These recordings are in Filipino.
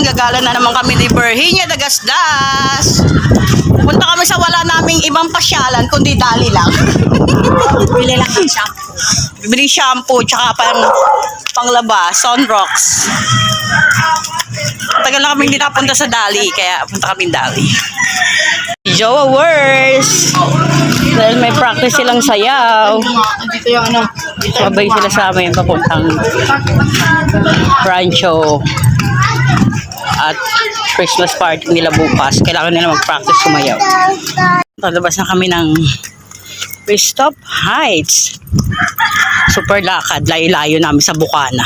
Gagala na naman kami ni Virginia Dagasdas. Punta kami sa wala naming ibang pasyalan, kundi dali lang. Bili lang ng shampoo. Bibili shampoo, tsaka panglaba, Sunrocks. Tagal na kami hindi napunta sa dali, kaya punta kami dali. Jowa Wars! Dahil may practice silang sayaw. Dito yung ano. Sabay sila sa amin papuntang Rancho at Christmas party nila bukas. Kailangan nila mag-practice sumayaw. Talabas na kami ng Restop Heights. Super lakad. Layo-layo namin sa Bukana.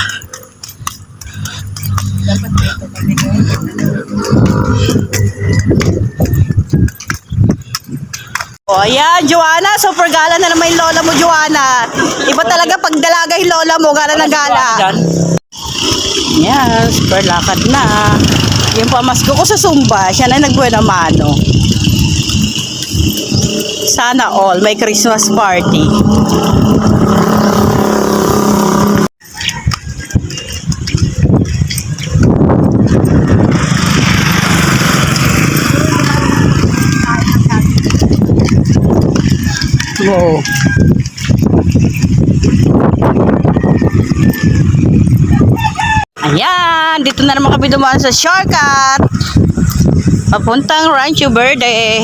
O ayan, Joanna, super gala na naman yung lola mo, Joanna. Iba talaga pag dalaga yung lola mo, gala na gala. Yan, super lakad na. Yung pamasko ko sa Zumba, siya na nagbuena mano. Sana all, may Christmas party. Wow. Ayan, dito na naman kami dumaan sa shortcut. Papuntang Rancho Verde.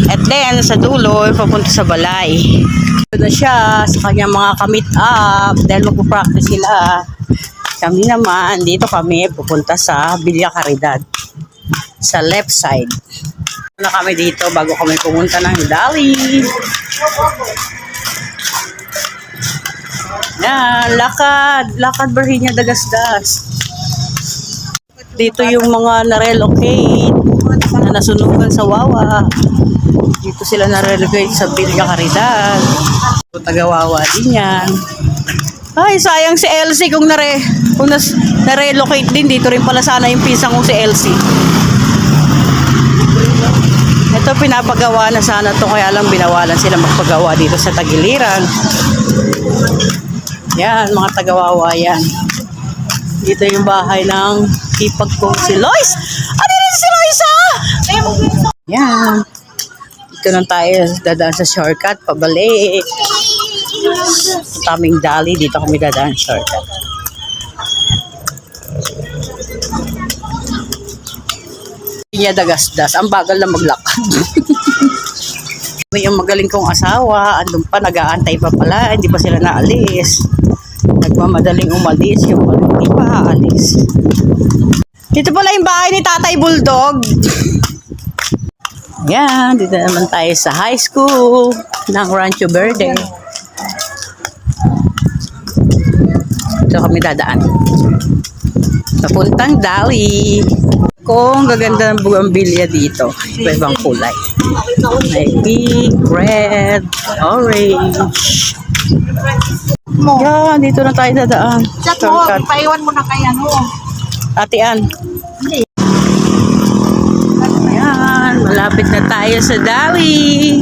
At then, sa dulo, papunta sa balay. Ito na siya sa kanyang mga kamit up. Dahil magpupractice sila. Kami naman, dito kami pupunta sa Villa Caridad. Sa left side. Na kami dito bago kami pumunta ng Dali. Yan, lakad Virginia Dagasdas. Dito yung mga na-relocate na nasunugan sa Wawa. Dito sila na-relocate sa Villa Caridad. Taga-Wawa din yan. Ay, sayang si Elsie kung na-relocate din. Dito rin pala sana yung pisang kong si Elsie. Ito pinapagawa na sana to, kaya lang binawalan sila magpagawa dito sa Tagiliran. Yan, mga tagawawa yan. Dito yung bahay ng hipag kong si Lois. Ano rin si Loisa? Yan. Dito na tayo dadaan sa shortcut, pabalik. Taming Dali, dito kami dadaan shortcut. Niya Dagasdas, ang bagal na maglakad. Yung magaling kong asawa, andun pa, nag-aantay pa pala, hindi pa sila naalis. Nagmamadaling umalis, yung hindi pa aalis. Dito pala yung bahay ni Tatay Bulldog. Yan, dito naman tayo sa high school ng Rancho Verde. Dito kami dadaan. Papuntang Dali. Kung gaganda ng bugambilya dito, ibang kulay. May pink, red, orange. Yan, dito na tayo dadaan. Chat mo, ipaiwan mo na kay ano. Ate Ann. Ayan, malapit na tayo sa Dali.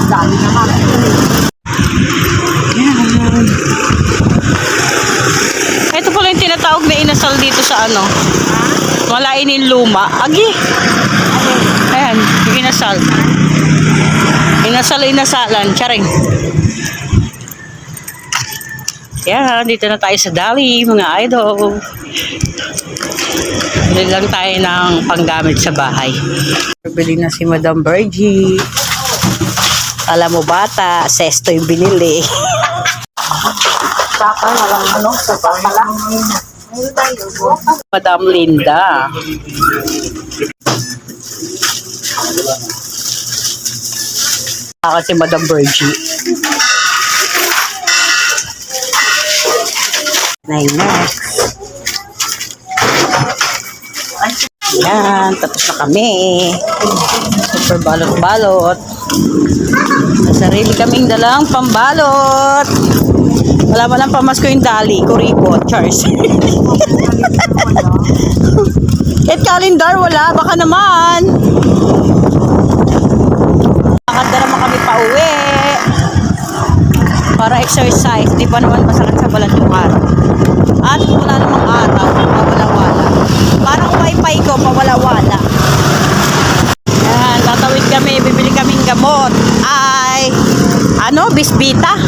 Dali naman. Ayan. Ito pala yung tinatawag na inasal dito sa ano. Malainin luma. Agi. Ayan, yung inasal. Inasalan. Charing. Yan, dito na tayo sa Dali, mga idol. Bili lang tayo ng panggamit sa bahay. Bili na si Madam Virgie. Alam mo bata, sesto yung binili. Saka na lang ano, saka pala. Madam Linda. Kasi Madam Virgie. Next. Yan, tapos na kami. Super balot-balot. Sarili kaming dalang pambalot. Wala man lang pamasko yung Dali, kuripot, Charles. Kahit calendar, wala. Baka naman. Lakad na naman kami pa uwi. Para exercise, di pa naman masakit sa balat yung araw. At wala namang araw, pawala-wala. Parang wifi ko, pawala-wala. Yan, tatawid kami, bibili kaming gamot. Ay, bisbita.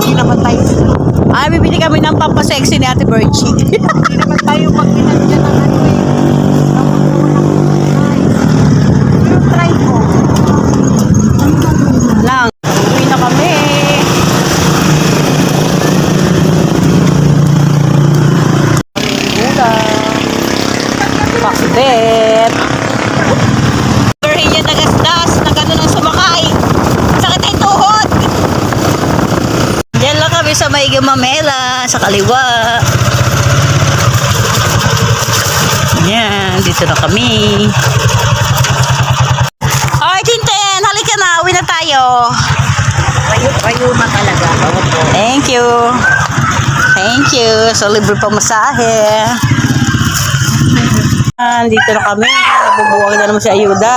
Hindi naman tayo. Ay, bibili kami ng pampasexy ni Ate Virgie. Hindi naman tayo pag pinagyan ng ano eh. Yung try ko. Lang, uwi na kami. Pakbet. Berhinya nagasdas, nagano nang sumakay. Sakit ay tuhod. Diyan lang kami sa may Gamamela, sa kaliwa. Yan, dito na kami. Ay, Tintin, halika na, uwi na tayo. Rayuma talaga. Thank you. Thank you. So, libre pa masahe. Dito na kami. Nabubuwag na naman si Ayuda.